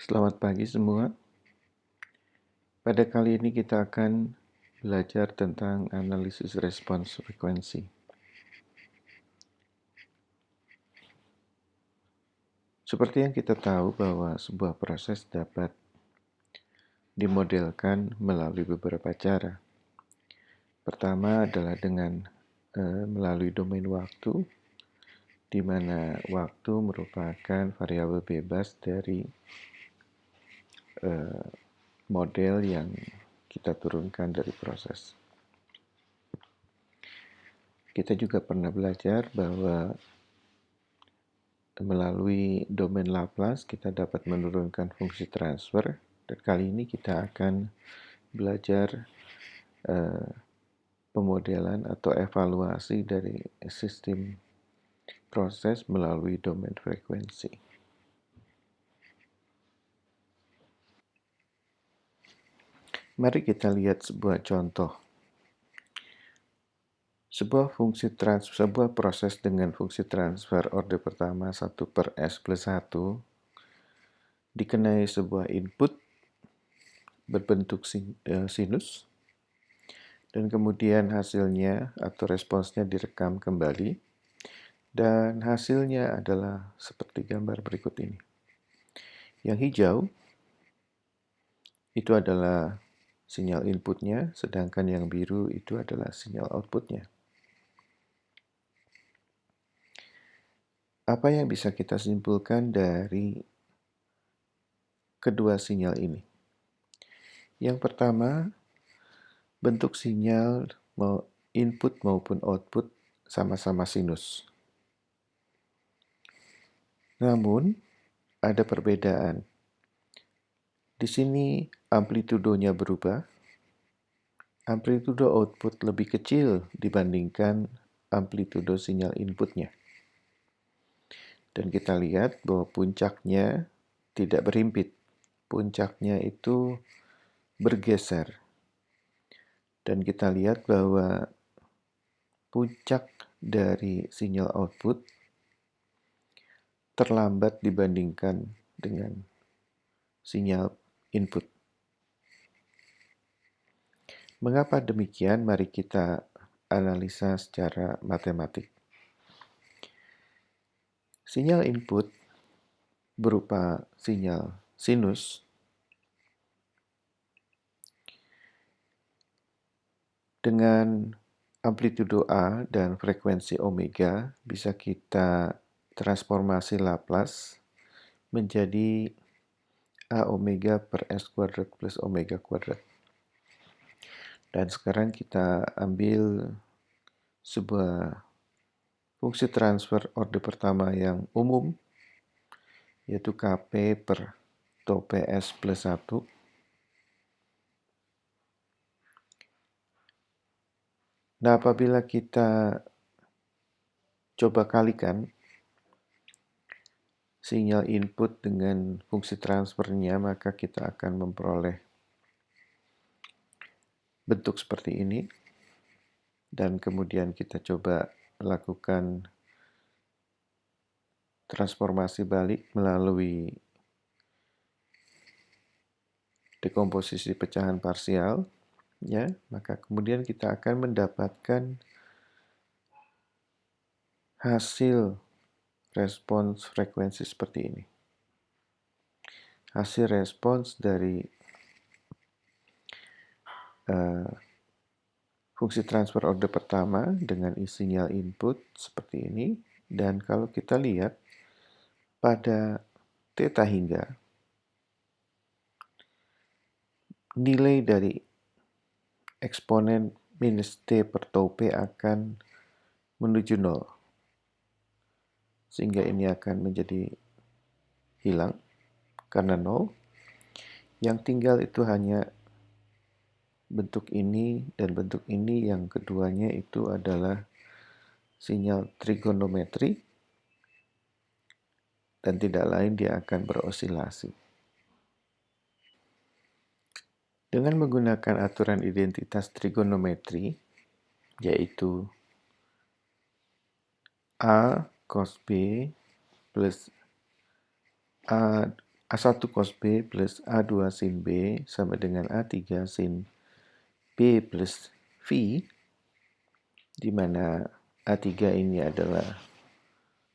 Selamat pagi semua. Pada kali ini kita akan belajar tentang analisis respons frekuensi. Seperti yang kita tahu bahwa sebuah proses dapat dimodelkan melalui beberapa cara. Pertama adalah dengan melalui domain waktu, di mana waktu merupakan variabel bebas dari model yang kita turunkan dari proses. Kita juga pernah belajar bahwa melalui domain Laplace kita dapat menurunkan fungsi transfer, dan kali ini kita akan belajar pemodelan atau evaluasi dari sistem proses melalui domain frekuensi. Mari kita lihat sebuah contoh. Sebuah proses dengan fungsi transfer orde pertama 1/s+1 dikenai sebuah input berbentuk sinus, dan kemudian hasilnya atau responsnya direkam kembali, dan hasilnya adalah seperti gambar berikut ini. Yang hijau itu adalah sinyal inputnya, sedangkan yang biru itu adalah sinyal outputnya. Apa yang bisa kita simpulkan dari kedua sinyal ini? Yang pertama, bentuk sinyal input maupun output sama-sama sinus. Namun, ada perbedaan. Di sini amplitudonya berubah. Amplitudo output lebih kecil dibandingkan amplitudo sinyal inputnya. Dan kita lihat bahwa puncaknya tidak berhimpit. Puncaknya itu bergeser. Dan kita lihat bahwa puncak dari sinyal output terlambat dibandingkan dengan sinyal input. Mengapa demikian? Mari kita analisa secara matematik. Sinyal input berupa sinyal sinus dengan amplitudo A dan frekuensi omega bisa kita transformasi Laplace menjadi A omega per S kuadrat plus omega kuadrat. Dan sekarang kita ambil sebuah fungsi transfer orde pertama yang umum, yaitu Kp per tau Ps plus 1. Nah, apabila kita coba kalikan sinyal input dengan fungsi transfernya, maka kita akan memperoleh bentuk seperti ini. Dan kemudian kita coba lakukan transformasi balik melalui dekomposisi pecahan parsial, ya, maka kemudian kita akan mendapatkan hasil respons frekuensi seperti ini. Hasil respons dari fungsi transfer orde pertama dengan sinyal input seperti ini. Dan kalau kita lihat pada theta hingga, nilai dari eksponen minus T per tau P akan menuju 0. Sehingga ini akan menjadi hilang karena 0. Yang tinggal itu hanya bentuk ini dan bentuk ini, yang keduanya itu adalah sinyal trigonometri dan tidak lain dia akan berosilasi. Dengan menggunakan aturan identitas trigonometri, yaitu A cos B plus A A1 cos B plus A2 sin B sama dengan A3 sin B plus V, di mana A3 ini adalah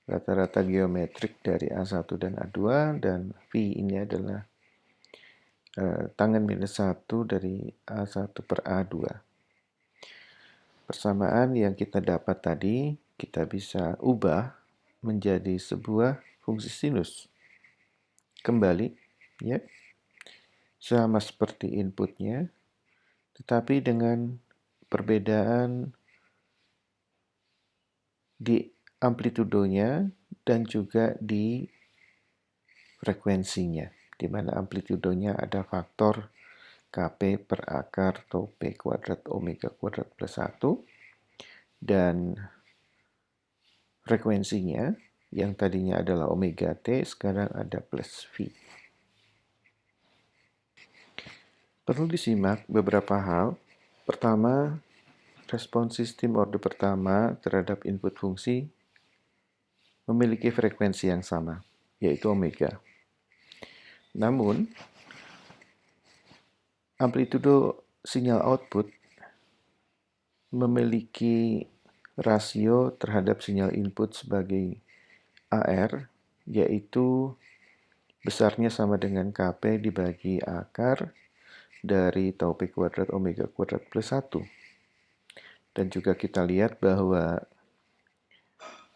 rata-rata geometrik dari A1 dan A2, dan V ini adalah tangan minus 1 dari A1 per A2. Persamaan yang kita dapat tadi, kita bisa ubah menjadi sebuah fungsi sinus. Kembali, ya, sama seperti inputnya, tetapi dengan perbedaan di amplitudonya dan juga di frekuensinya, di mana amplitudonya ada faktor Kp per akar tau P kuadrat omega kuadrat plus 1, dan frekuensinya yang tadinya adalah omega T sekarang ada plus V. Perlu disimak beberapa hal. Pertama, respons sistem orde pertama terhadap input fungsi memiliki frekuensi yang sama, yaitu omega. Namun, amplitudo sinyal output memiliki rasio terhadap sinyal input sebagai AR, yaitu besarnya sama dengan Kp dibagi akar dari tau P kuadrat omega kuadrat plus 1. Dan juga kita lihat bahwa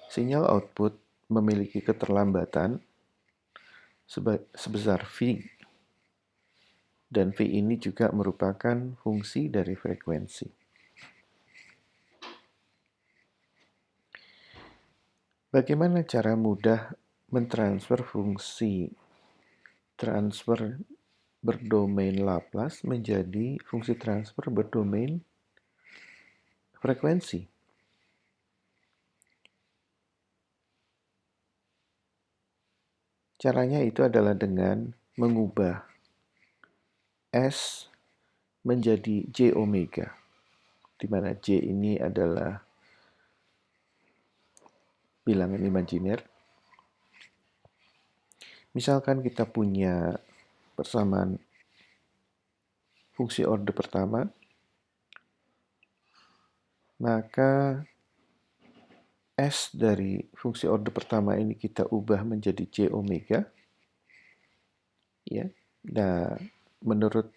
sinyal output memiliki keterlambatan sebesar V, dan V ini juga merupakan fungsi dari frekuensi. Bagaimana cara mudah mentransfer fungsi transfer berdomain Laplace menjadi fungsi transfer berdomain frekuensi? Caranya itu adalah dengan mengubah S menjadi J omega, di mana J ini adalah bilangan imajiner. Misalkan kita punya persamaan fungsi orde pertama, maka S dari fungsi orde pertama ini kita ubah menjadi J omega. Ya. Nah, menurut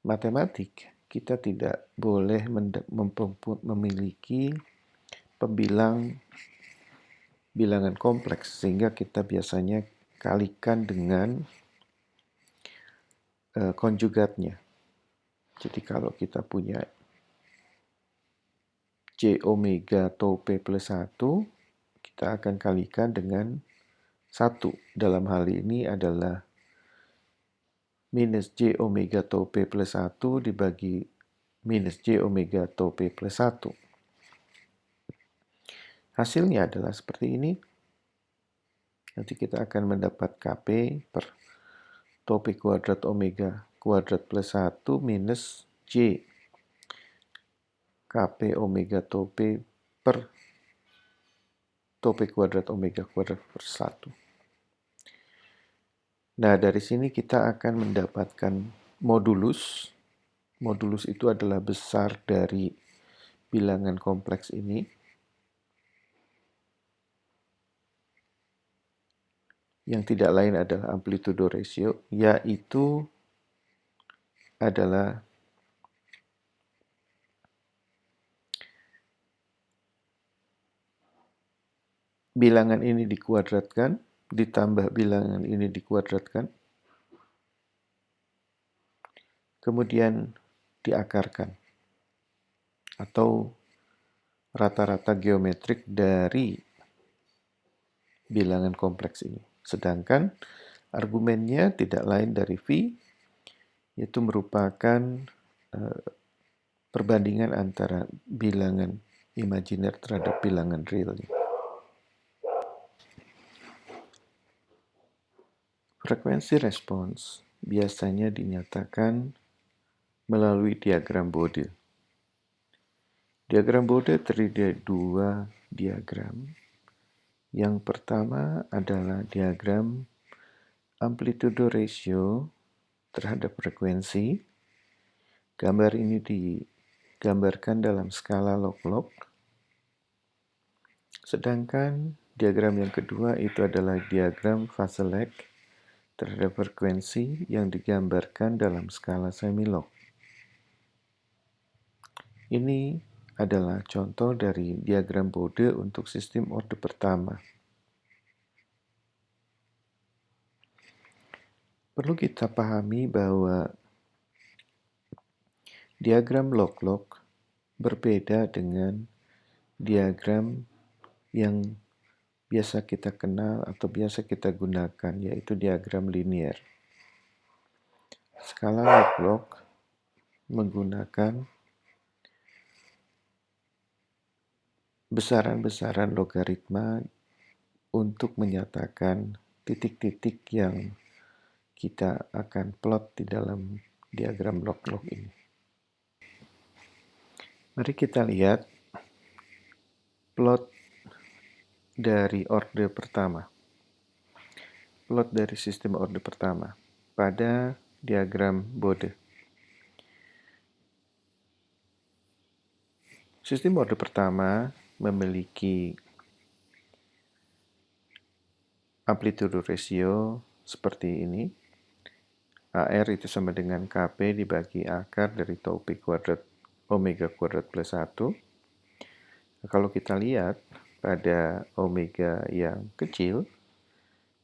matematik, kita tidak boleh memiliki pembilang bilangan kompleks, sehingga kita biasanya kalikan dengan konjugatnya. Jadi kalau kita punya J omega tau P plus 1, kita akan kalikan dengan 1. Dalam hal ini adalah minus J omega tau P plus 1 dibagi minus J omega tau P plus 1. Hasilnya adalah seperti ini. Nanti kita akan mendapat Kp per tau P kuadrat omega kuadrat plus 1 minus J Kp omega tau P per tau P kuadrat omega kuadrat per 1. Nah, dari sini kita akan mendapatkan modulus. Modulus itu adalah besar dari bilangan kompleks ini. Yang tidak lain adalah amplitudo ratio, yaitu adalah bilangan ini dikuadratkan, ditambah bilangan ini dikuadratkan, kemudian diakarkan, atau rata-rata geometrik dari bilangan kompleks ini. Sedangkan argumennya tidak lain dari V, yaitu merupakan perbandingan antara bilangan imajiner terhadap bilangan real. Frekuensi respons biasanya dinyatakan melalui diagram Bode. Diagram Bode terdiri dari dua diagram. Yang pertama adalah diagram amplitude ratio terhadap frekuensi. Gambar ini digambarkan dalam skala log-log. Sedangkan diagram yang kedua itu adalah diagram fase lag terhadap frekuensi yang digambarkan dalam skala semi-log. Ini adalah contoh dari diagram Bode untuk sistem orde pertama. Perlu kita pahami bahwa diagram log-log berbeda dengan diagram yang biasa kita kenal atau biasa kita gunakan, yaitu diagram linear. Skala log-log menggunakan besaran-besaran logaritma untuk menyatakan titik-titik yang kita akan plot di dalam diagram log-log ini. Mari kita lihat plot dari orde pertama. Plot dari sistem orde pertama pada diagram Bode. Sistem orde pertama memiliki amplitude ratio seperti ini. AR itu sama dengan KP dibagi akar dari tau P kuadrat omega kuadrat plus 1. Kalau kita lihat pada omega yang kecil,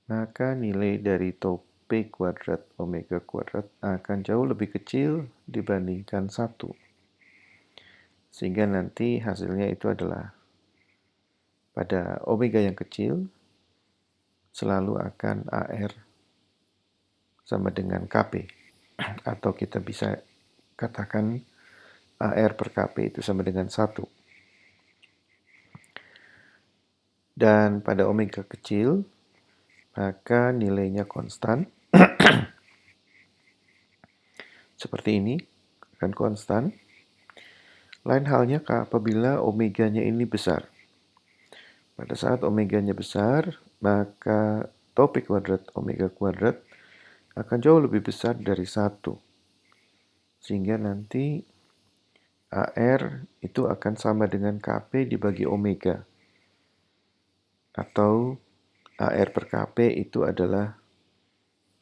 maka nilai dari tau P kuadrat omega kuadrat akan jauh lebih kecil dibandingkan 1. Sehingga nanti hasilnya itu adalah pada omega yang kecil selalu akan AR sama dengan KP. Atau kita bisa katakan AR per KP itu sama dengan 1. Dan pada omega kecil, maka nilainya konstan. Seperti ini, akan konstan. Lain halnya apabila omeganya ini besar. Pada saat omeganya besar, maka tau P kuadrat omega kuadrat akan jauh lebih besar dari 1. Sehingga nanti AR itu akan sama dengan KP dibagi omega. Atau AR per KP itu adalah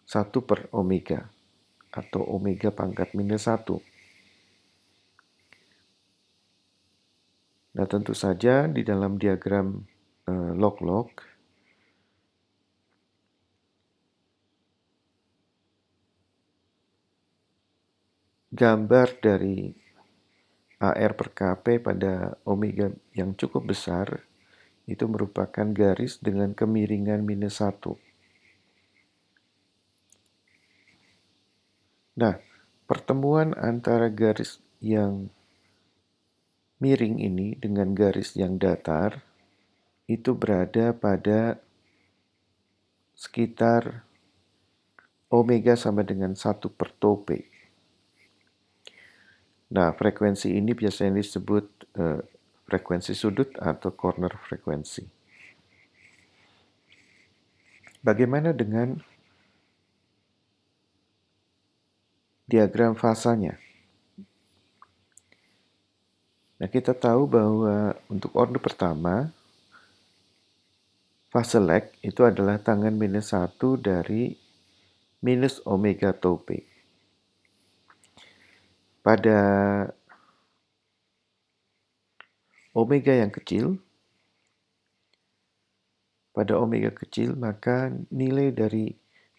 1 per omega. Atau omega pangkat minus 1. Nah, tentu saja di dalam diagram log-log, gambar dari AR per KP pada omega yang cukup besar itu merupakan garis dengan kemiringan minus 1. Nah, pertemuan antara garis yang miring ini dengan garis yang datar itu berada pada sekitar omega sama dengan 1 per tau P. Nah, frekuensi ini biasanya disebut frekuensi sudut atau corner frekuensi. Bagaimana dengan diagram fasanya? Nah, kita tahu bahwa untuk orde pertama, fase lag itu adalah tangan minus 1 dari minus omega tau P. Pada omega yang kecil, maka nilai dari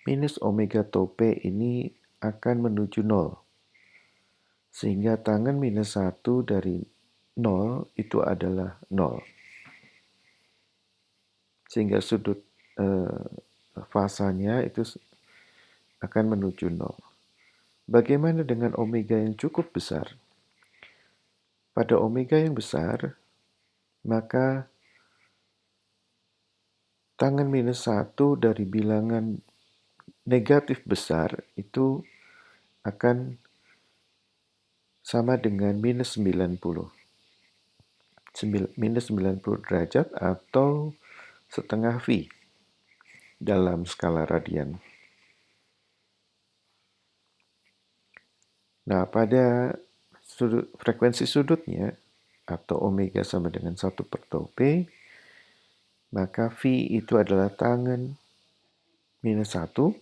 minus omega tau P ini akan menuju 0. Sehingga tangan minus 1 dari 0 itu adalah 0. Sehingga sudut fasanya itu akan menuju 0. Bagaimana dengan omega yang cukup besar? Pada omega yang besar, maka tangan minus 1 dari bilangan negatif besar itu akan sama dengan minus 90. Minus 90 derajat atau setengah V dalam skala radian. Nah, pada frekuensi sudutnya atau omega sama dengan 1 per tau P, maka V itu adalah tangen minus 1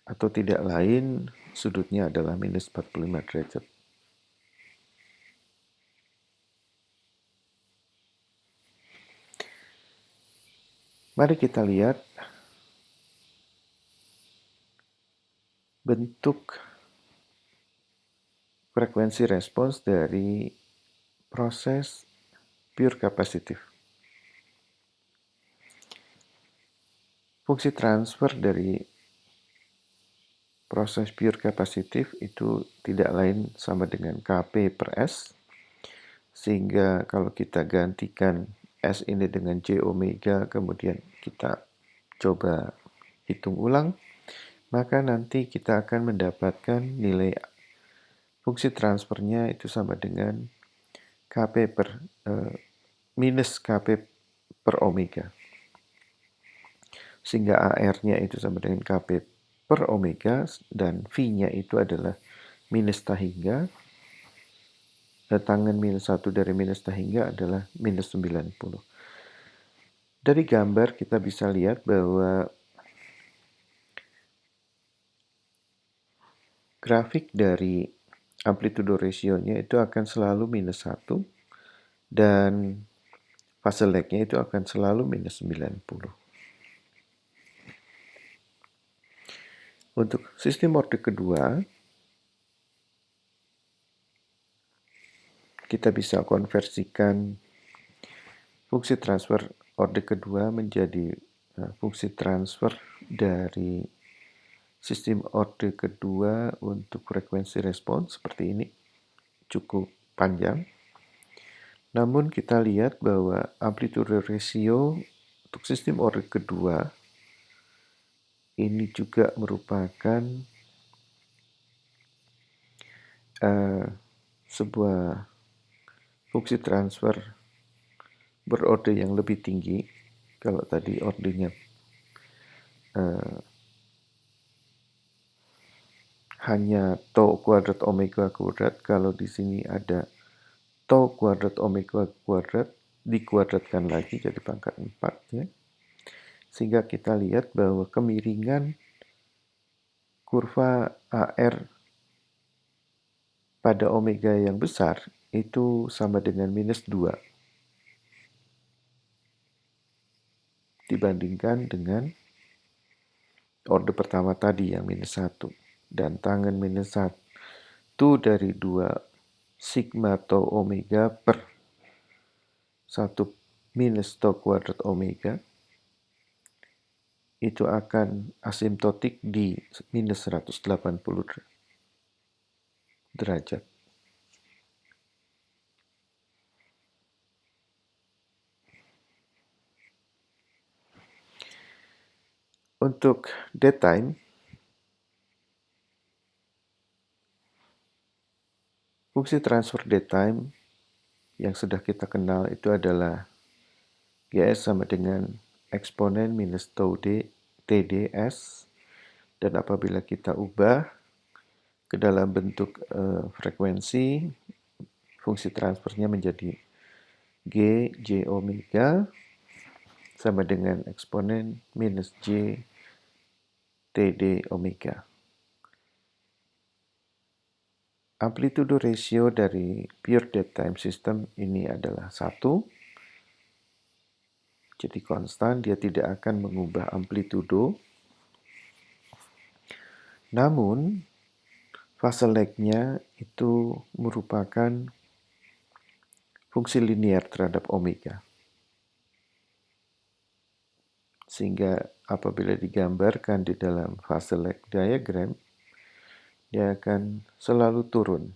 atau tidak lain sudutnya adalah minus 45 derajat. Mari kita lihat bentuk frekuensi respons dari proses pure capacitive. Fungsi transfer dari proses pure capacitive itu tidak lain sama dengan Kp per S, sehingga kalau kita gantikan S ini dengan J omega, kemudian kita coba hitung ulang, maka nanti kita akan mendapatkan nilai fungsi transfernya itu sama dengan Kp per minus Kp per omega. Sehingga AR-nya itu sama dengan Kp per omega dan V-nya itu adalah minus tahingga. Dan tangen minus 1 dari minus tahingga adalah minus 90. Dari gambar kita bisa lihat bahwa grafik dari amplitudo ratio-nya itu akan selalu minus 1 dan fase lag-nya itu akan selalu minus 90. Untuk sistem orde kedua, kita bisa konversikan fungsi transfer orde kedua menjadi fungsi transfer dari sistem orde kedua untuk frekuensi respons seperti ini. Cukup panjang. Namun kita lihat bahwa amplitude ratio untuk sistem orde kedua ini juga merupakan sebuah fungsi transfer berorde yang lebih tinggi. Kalau tadi ordenya hanya tau kuadrat omega kuadrat, kalau di sini ada tau kuadrat omega kuadrat dikuadratkan lagi jadi pangkat 4 ya. Sehingga kita lihat bahwa kemiringan kurva AR pada omega yang besar itu sama dengan minus 2 dibandingkan dengan orde pertama tadi yang minus 1. Dan tangen minus 1 dari 2 sigma tau omega per 1 minus tau kuadrat omega itu akan asimptotik di minus 180 derajat. Untuk dead time, fungsi transfer dead time yang sudah kita kenal itu adalah Gs sama dengan eksponen minus tau d TDS, dan apabila kita ubah ke dalam bentuk frekuensi, fungsi transfernya menjadi G J omega sama dengan eksponen minus J TD omega. Amplitude ratio dari pure dead time system ini adalah 1. Jadi konstan, dia tidak akan mengubah amplitudo. Namun, fase lag-nya itu merupakan fungsi linear terhadap omega. Sehingga apabila digambarkan di dalam fase lag diagram, dia akan selalu turun.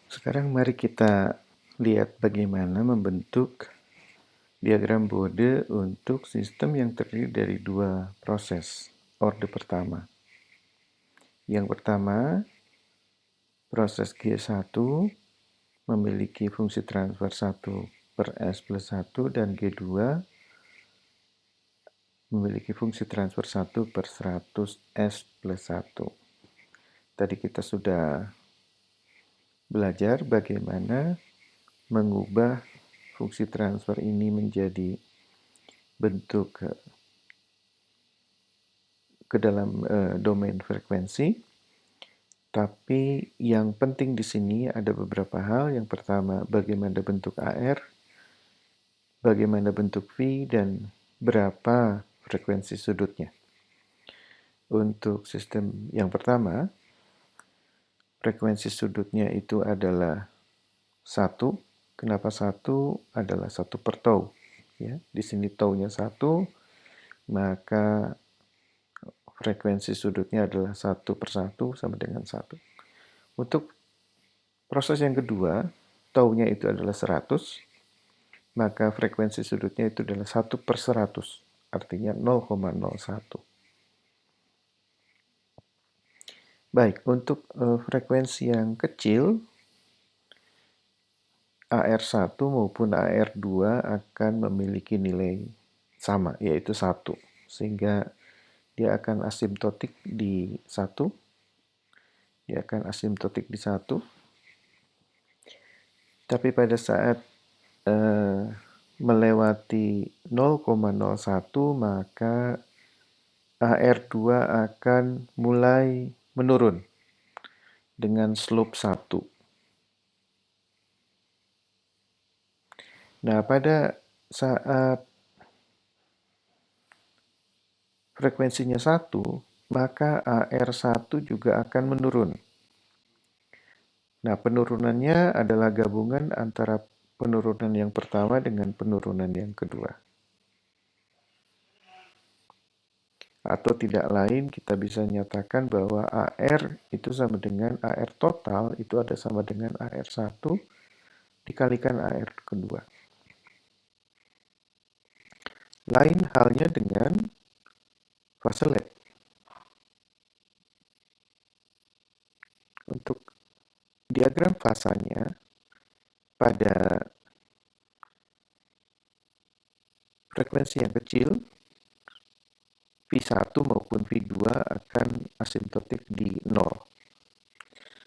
Sekarang mari kita lihat bagaimana membentuk diagram Bode untuk sistem yang terdiri dari 2 proses orde pertama. Yang pertama, proses G1 memiliki fungsi transfer 1 per S plus 1 dan G2 memiliki fungsi transfer 1/100 S plus 1. Tadi kita sudah belajar bagaimana mengubah fungsi transfer ini menjadi bentuk ke dalam domain frekuensi. Tapi yang penting di sini ada beberapa hal. Yang pertama, bagaimana bentuk AR, bagaimana bentuk V, dan berapa frekuensi sudutnya. Untuk sistem yang pertama, frekuensi sudutnya itu adalah 1. Kenapa 1? Adalah 1 per tau. Ya, di sini taunya 1, maka frekuensi sudutnya adalah 1/1 sama dengan 1. Untuk proses yang kedua, taunya itu adalah 100, maka frekuensi sudutnya itu adalah 1/100, artinya 0,01. Baik, untuk frekuensi yang kecil, AR1 maupun AR2 akan memiliki nilai sama, yaitu 1. Sehingga dia akan asimptotik di 1. Dia akan asimptotik di 1. Tapi pada saat melewati 0,01, maka AR2 akan mulai menurun dengan slope 1. Nah, pada saat frekuensinya 1, maka AR1 juga akan menurun. Nah, penurunannya adalah gabungan antara penurunan yang pertama dengan penurunan yang kedua. Atau tidak lain, kita bisa nyatakan bahwa AR itu sama dengan AR total, itu ada sama dengan AR1 dikalikan AR kedua. Lain halnya dengan fase lab. Untuk diagram fasanya, pada frekuensi yang kecil, V1 maupun V2 akan asimptotik di 0.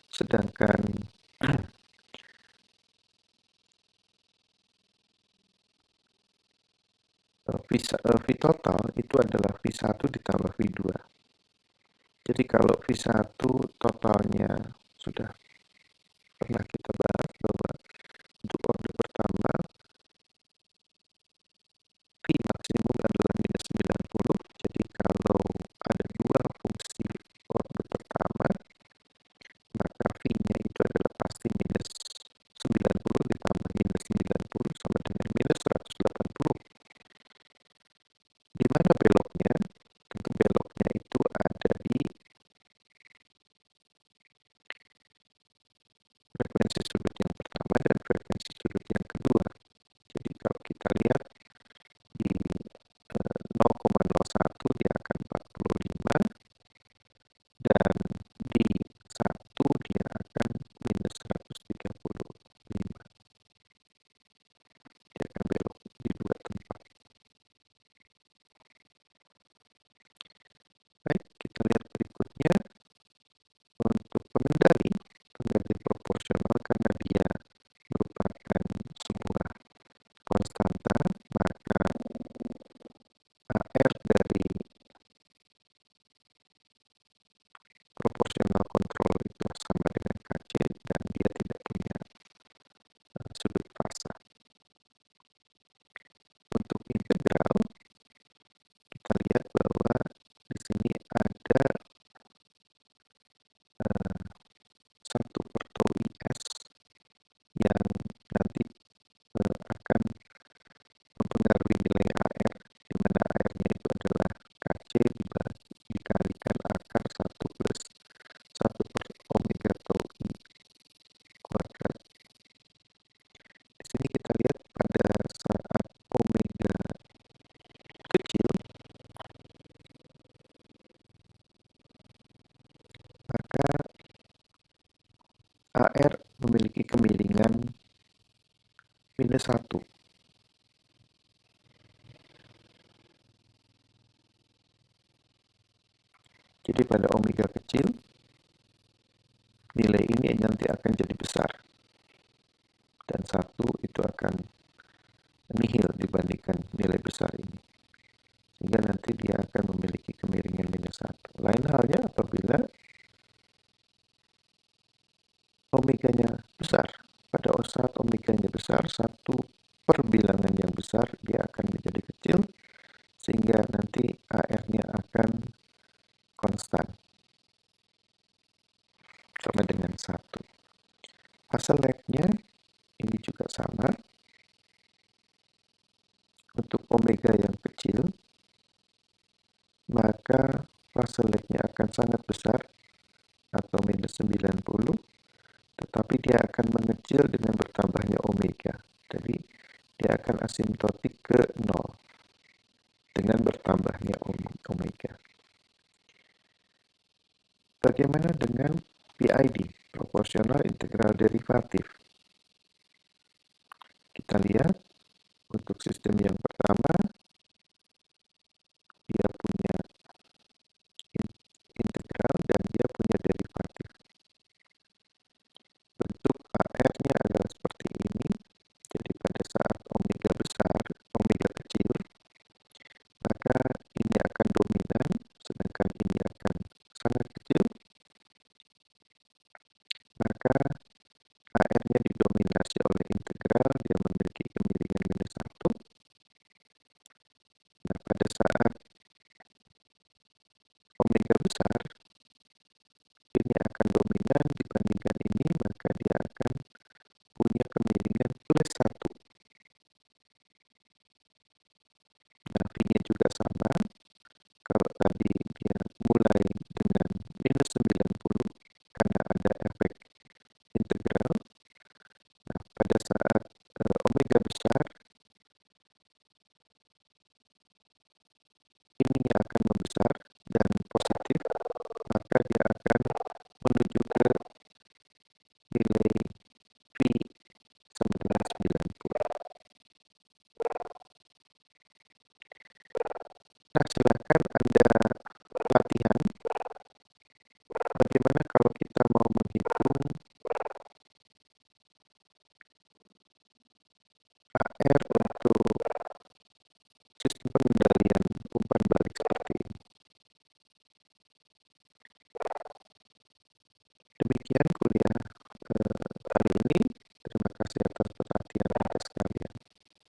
Sedangkan V total itu adalah V1 ditambah V2. Jadi kalau V1 totalnya sudah pernah kita bahas bahwa untuk orde pertama V maksimum adalah minus 90. Jadi kalau ada dua fungsi orde pertama, maka V-nya itu adalah pasti minus 90 ditambah minus 90 sama dengan minus 180. Di mana beloknya? Tentu beloknya itu ada di frekuensi sudut yang pertama dan frekuensi sudut yang kedua. Jadi kalau kita lihat di 0,01 dia akan 45, dan di 1 dia akan minus 135. Dia akan belok di dua tempat. Baik, kita lihat berikutnya. Untuk pengendali proporsional karena dia merupakan sebuah konstanta, maka AR dari proporsional kontrol itu sama dengan KC dan dia tidak punya sudut fasa. Untuk integral, kita lihat bahwa di sini ada 1/IS yang nanti akan mempengaruhi nilai AR, di mana AR-nya itu adalah KC dikalikan akar 1 plus 1 per omega tau I kuadrat. Di sini kita lihat pada saat omega kecil, maka AR memiliki kemiringan minus 1. Jadi pada omega kecil, nilai ini nanti akan jadi besar. Dan 1 itu akan nihil dibandingkan nilai besar ini. Sehingga nanti dia akan memiliki kemiringan -1. Lain halnya apabila omeganya besar. Pada saat omeganya besar, 1 perbilangan yang besar, dia akan menjadi kecil, sehingga nanti AR-nya akan konstan. Sama dengan 1. Hasilnya ini juga sama. Untuk omega yang kecil, maka fase lag-nya akan sangat besar atau -90, tetapi dia akan mengecil dengan bertambahnya omega. Jadi dia akan asimptotik ke 0 dengan bertambahnya omega. Bagaimana dengan PID, proporsional integral derivatif? Kita lihat untuk sistem yang pertama, dia punya integral dan dia punya derivatif. Bentuk AR-nya adalah seperti ini. Jadi pada saat omega besar, omega kecil, maka ini akan dominan, sedangkan ini akan sangat kecil. Maka AR-nya didominasi oleh integral, dia memiliki kemiringan -1. Nah, pada saat omega besar, ini akan dominan dibandingkan ini, maka dia akan punya kemiringan +1. Nah, V-nya juga sama. Kalau tadi dia mulai dengan -90 karena ada efek integral. Nah, pada saat omega besar, ini akan membesar dan positif, maka dia akan menuju ke nilai V sama dengan 90. Nah, silakan Anda latihan. Bagaimana kalau kita mau menghitung AR